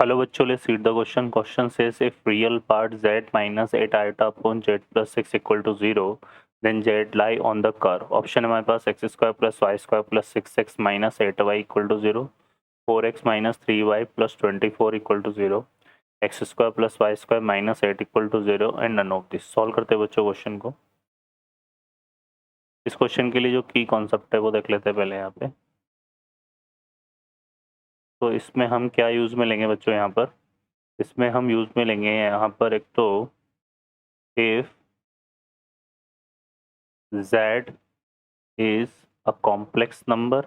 Hello बच्चों, let's read the question. Question says if real part z minus 8 iota upon z plus 6 equal to 0, then z lie on the curve. Option है हमारे पास x square plus y square plus 6x minus 8y equal to 0, 4x minus 3y plus 24 equal to 0, x square plus y square minus 8 equal to 0 and none of this. Solve करते हैं बच्चों question को. इस question के लिए जो की concept है वो देख लेते हैं पहले यहाँ पे. तो इसमें हम क्या यूज़ में लेंगे बच्चों यहाँ पर. इसमें हम यूज़ में लेंगे यहाँ पर एक तो if z is a complex number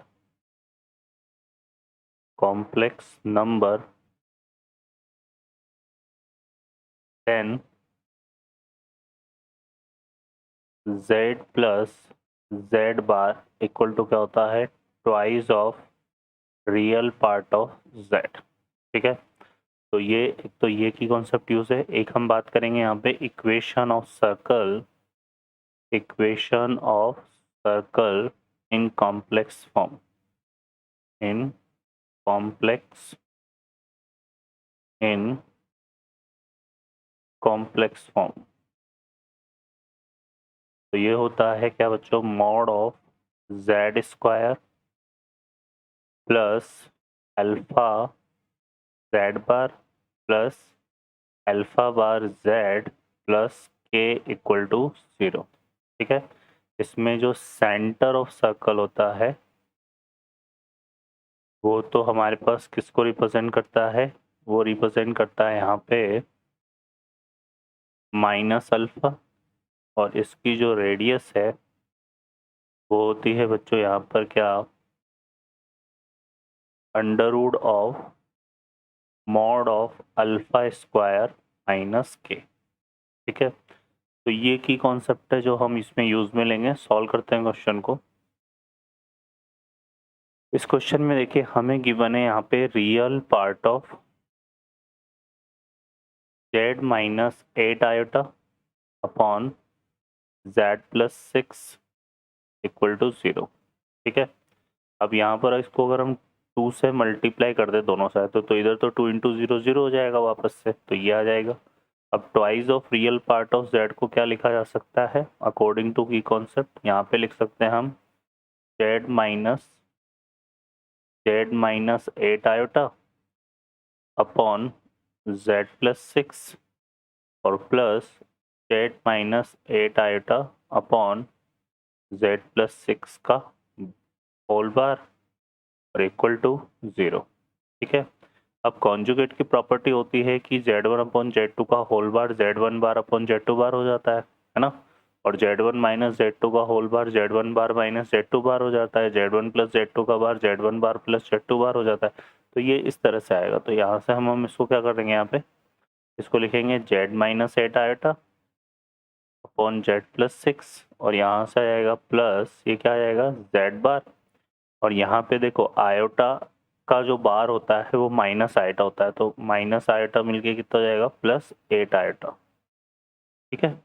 then z plus z bar equal to क्या होता है twice of real part of z. ठीक है, तो ये की कॉन्सेप्ट यूज है. एक हम बात करेंगे यहाँ पे equation of circle in complex form complex form. तो ये होता है क्या बच्चों, mod of z square plus alpha z bar plus alpha bar z plus k equal to 0. ठीक है, इसमें जो सेंटर ऑफ सर्कल होता है वो तो हमारे पास किसको रिप्रेजेंट करता है, वो रिप्रेजेंट करता है यहाँ पे माइनस अल्फा, और इसकी जो रेडियस है वो होती है बच्चों यहाँ पर क्या, under root of mod of alpha square minus K. ठीक है, तो ये की कॉन्सेप्ट है जो हम इसमें यूज में लेंगे. सॉल्व करते हैं क्वेश्चन को. इस क्वेश्चन में देखिए हमें गिवन है यहाँ पे real part of z minus 8 iota upon z plus 6 equal to 0. ठीक है, अब यहाँ पर इसको अगर हम 2 से मल्टीप्लाई कर दे दोनों साइड तो इधर तो 2 इंटू 0 0 हो जाएगा वापस से, तो ये आ जाएगा. अब twice of real part of z को क्या लिखा जा सकता है अकॉर्डिंग टू की कॉन्सेप्ट, यहाँ पे लिख सकते हैं हम z minus 8 iota upon z plus 6 और plus z minus 8 iota upon z plus 6 का होल बार और इक्वल टू 0. ठीक है, अब कॉन्जुगेट की प्रॉपर्टी होती है कि z1 अपॉन z2 का whole bar z1 bar upon z2 बार हो जाता है ना, और z1 माइनस z2 का होल बार z1 बार माइनस z2 बार हो जाता है, z1 प्लस z2 का बार z1 बार प्लस z2 बार हो जाता है. तो ये इस तरह से आएगा. तो यहाँ से हम इसको क्या कर देंगे, यहाँ पे इसको लिखेंगे z minus 8 iota upon z plus 6 और यहाँ से आएगा प्लस ये क्या आएगा z बार, और यहाँ पे देखो आयोटा का जो बार होता है वो माइनस आयोटा होता है, तो माइनस आयोटा मिलके कितना हो जाएगा प्लस 8 आयोटा. ठीक है,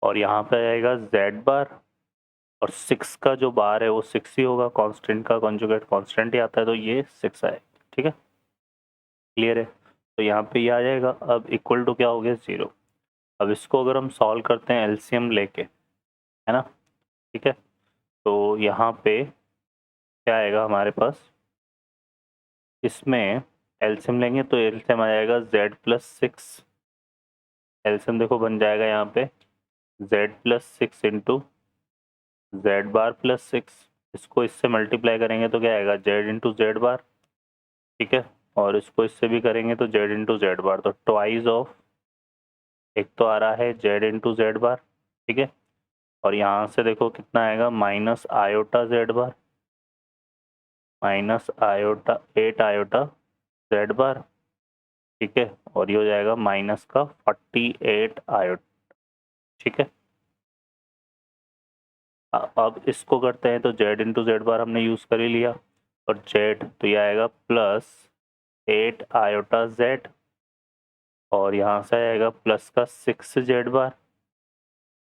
और यहाँ पे आएगा z बार और 6 का जो बार है वो 6 ही होगा, कांस्टेंट का कॉन्जुगेट कांस्टेंट ही आता है, तो ये 6 आएगा. ठीक है, क्लियर है. तो यहाँ पे ये आ जाएगा. अब इक्वल टू क्या हो गया 0. अब इसको अगर हम सॉल्व करते हैं एलसीएम लेके, है ना, ठीक है, तो यहाँ पे क्या आएगा हमारे पास, इसमें एलसीएम लेंगे तो एलसीएम आ जाएगा z प्लस 6. एलसीएम देखो बन जाएगा यहाँ पे z plus 6 into z bar plus 6. इसको इससे मल्टीप्लाई करेंगे तो क्या आएगा z इंटू जेड बार. ठीक है, और इसको इससे भी करेंगे तो z इंटू जेड बार, तो ट्वाइस ऑफ एक तो आ रहा है z इंटू जेड बार. ठीक है, और यहाँ से देखो कितना आएगा माइनस आयोटा जेड बार माइनस आयोटा 8 आयोटा जेड बार. ठीक है, और ये हो जाएगा माइनस का 48 आयोटा. ठीक है, अब इसको करते हैं तो z इंटू जेड बार हमने यूज़ कर ही लिया, और z तो ये आएगा प्लस 8 आयोटा z और यहाँ से आएगा प्लस का 6 जेड बार.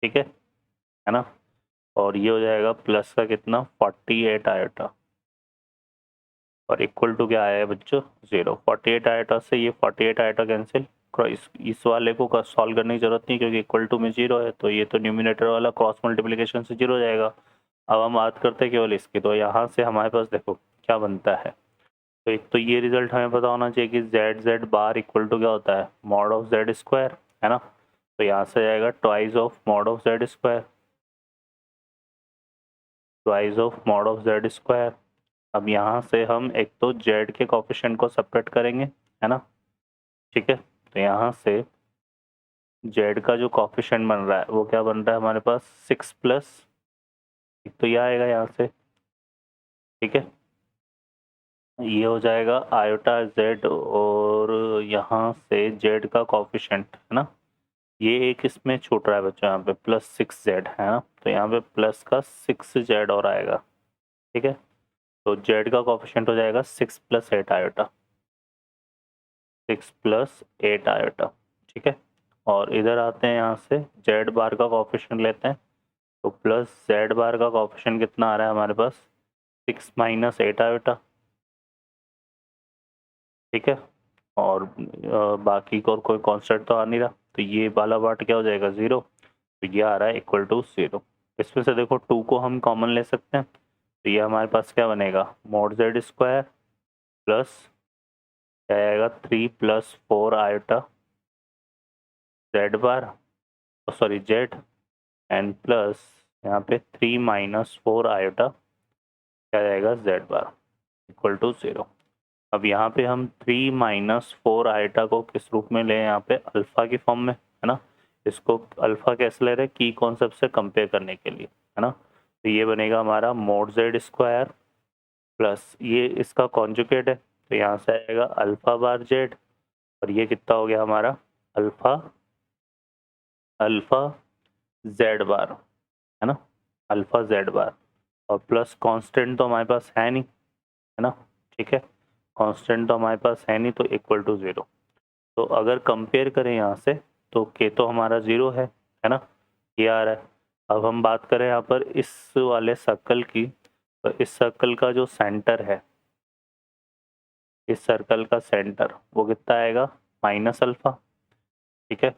ठीक है ना, और ये हो जाएगा प्लस का कितना 48 आयोटा. और इक्वल टू क्या आया है बच्चों 0। 48 आयोटा से ये 48 आयोटा कैंसिल, इस वाले को सॉल्व करने की जरूरत नहीं क्योंकि इक्वल टू में 0 है, तो ये तो न्यूमिनेटर वाला क्रॉस मल्टीप्लिकेशन से 0 हो जाएगा। अब हम बात करते हैं केवल इसकी, तो यहाँ से हमारे पास देखो क्या बनता है। तो एक तो ये रिजल्ट हमें पता होना चाहिए कि Z Z bar equal to क्या होता है मॉड ऑफ जेड स्क्वायर, है ना। तो यहाँ से जाएगा twice of mod of Z square, twice of mod of Z square. अब यहाँ से हम एक तो जेड के कोफिशिएंट को सेपरेट करेंगे, है ना, ठीक है। तो यहाँ से जेड का जो कोफिशिएंट बन रहा है वो क्या बन रहा है हमारे पास 6 प्लस, एक तो ये आएगा यहाँ से, ठीक है। ये हो जाएगा आयोटा जेड और यहाँ से जेड का कोफिशिएंट, है ना, ये एक इसमें छूट रहा है बच्चों यहाँ पे प्लस 6z, है ना। तो यहाँ पे प्लस का 6z और आएगा, ठीक है। तो जेड का कोफिशिएंट हो जाएगा 6 प्लस 8 आयोटा, 6 प्लस 8 आयोटा, ठीक है। और इधर आते हैं यहाँ से जेड बार का कोफिशिएंट लेते हैं, तो प्लस जेड बार का कोफिशिएंट कितना आ रहा है हमारे पास 6 माइनस 8 आयोटा, ठीक है। और बाकी को और कोई कांस्टेंट तो आ नहीं रहा, तो ये वाला पार्ट क्या हो जाएगा 0, तो ये आ रहा है इक्वल टू 0। इसमें से देखो 2 को हम कॉमन ले सकते हैं, तो ये हमारे पास क्या बनेगा मॉड जेड स्क्वायर प्लस क्या आएगा 3 plus 4 iota Z bar, sorry Z, and plus यहाँ पे 3 माइनस 4 आयोटा क्या जाएगा जेड बार इक्वल टू 0। अब यहाँ पे हम 3 माइनस 4 आयोटा को किस रूप में लें, यहाँ पे अल्फा की फॉर्म में, है ना। इसको अल्फा कैसे ले रहे हैं की कॉन्सेप्ट से कंपेयर करने के लिए, है ना। तो ये बनेगा हमारा मॉड जेड स्क्वायर प्लस ये इसका कॉन्जुगेट है, तो यहाँ से आएगा अल्फा बार जेड, और ये कितना हो गया हमारा अल्फा अल्फा जेड बार, है ना, अल्फा जेड बार। और प्लस कांस्टेंट तो हमारे पास है नहीं, है ना, ठीक है। कांस्टेंट तो हमारे पास है नहीं, तो इक्वल टू 0। तो अगर कंपेयर करें यहाँ से तो के तो हमारा 0 है ना, ये आ रहा है। अब हम बात करें यहाँ पर इस वाले सर्कल की, तो इस सर्कल का जो सेंटर है, इस सर्कल का सेंटर वो कितना आएगा माइनस अल्फा, ठीक है।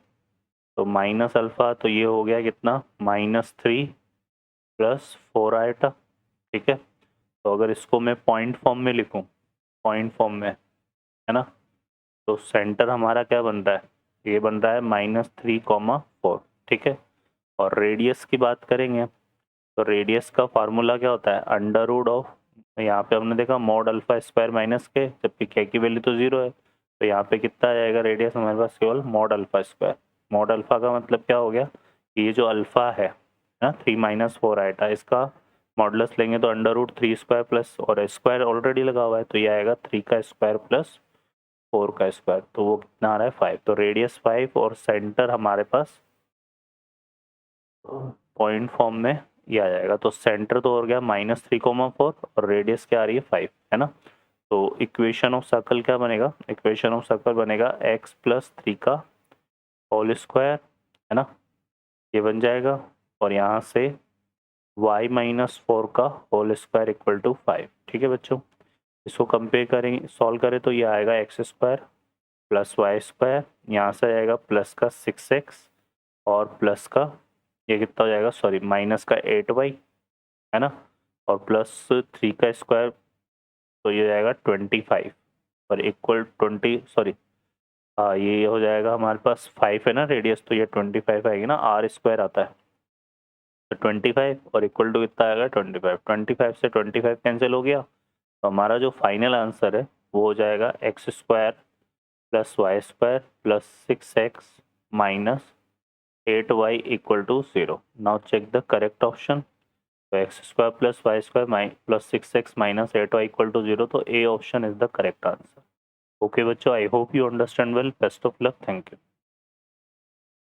तो माइनस अल्फा, तो ये हो गया कितना -3 प्लस 4 आयोटा, ठीक है। तो अगर इसको मैं पॉइंट फॉर्म में लिखूं, पॉइंट फॉर्म में, है ना, तो सेंटर हमारा क्या बन रहा है, ये बन रहा है -3,4, ठीक है। और रेडियस की बात करेंगे तो रेडियस का फार्मूला क्या होता है अंडर रूट ऑफ, यहाँ पे हमने देखा मॉड अल्फा स्क्वायर माइनस के, जबकि के की वैल्यू तो 0 है, तो यहाँ पे कितना आ जाएगा रेडियस हमारे पास केवल mod alpha square. Mod alpha का मतलब क्या हो गया कि ये जो अल्फा है ना 3 माइनस 4 आएगा, इसका मॉडुलस लेंगे तो अंडर रूट 3 स्क्वायर प्लस, और स्क्वायर ऑलरेडी लगा हुआ है तो ये आएगा 3 का स्क्वायर प्लस 4 का स्क्वायर, तो वो कितना आ रहा है 5। तो रेडियस 5 और सेंटर हमारे पास पॉइंट फॉर्म में ये आ जाएगा। तो सेंटर तो हो गया -3,4 और रेडियस क्या आ रही है 5, है ना। तो इक्वेशन ऑफ सर्कल क्या बनेगा, इक्वेशन ऑफ सर्कल बनेगा x प्लस 3 का होल स्क्वायर, है ना, ये बन जाएगा। और यहाँ से y माइनस 4 का होल स्क्वायर इक्वल टू 5, ठीक है बच्चों। इसको कंपेयर करेंगे, सॉल्व करें तो ये आएगा X square plus Y square, यहाँ से आएगा प्लस का 6x और प्लस का ये कितना हो जाएगा सॉरी माइनस का 8y, है ना, और प्लस 3 का स्क्वायर तो ये जाएगा 25 और इक्वल 20 सॉरी हाँ ये हो जाएगा हमारे पास 5 है ना रेडियस, तो ये 25 आएगी ना, आर स्क्वायर आता है, तो 25 और इक्वल टू कितना आएगा 25। 25 से 25 कैंसिल हो गया, तो हमारा जो फाइनल आंसर है वो हो जाएगा x square plus Y square plus 6x minus 8y equal to 0। Now check the correct option. तो x square plus Y square plus 6x minus 8y equal to 0, तो A option is the correct answer. Okay बच्चों, I hope you understand well, best of luck, thank you.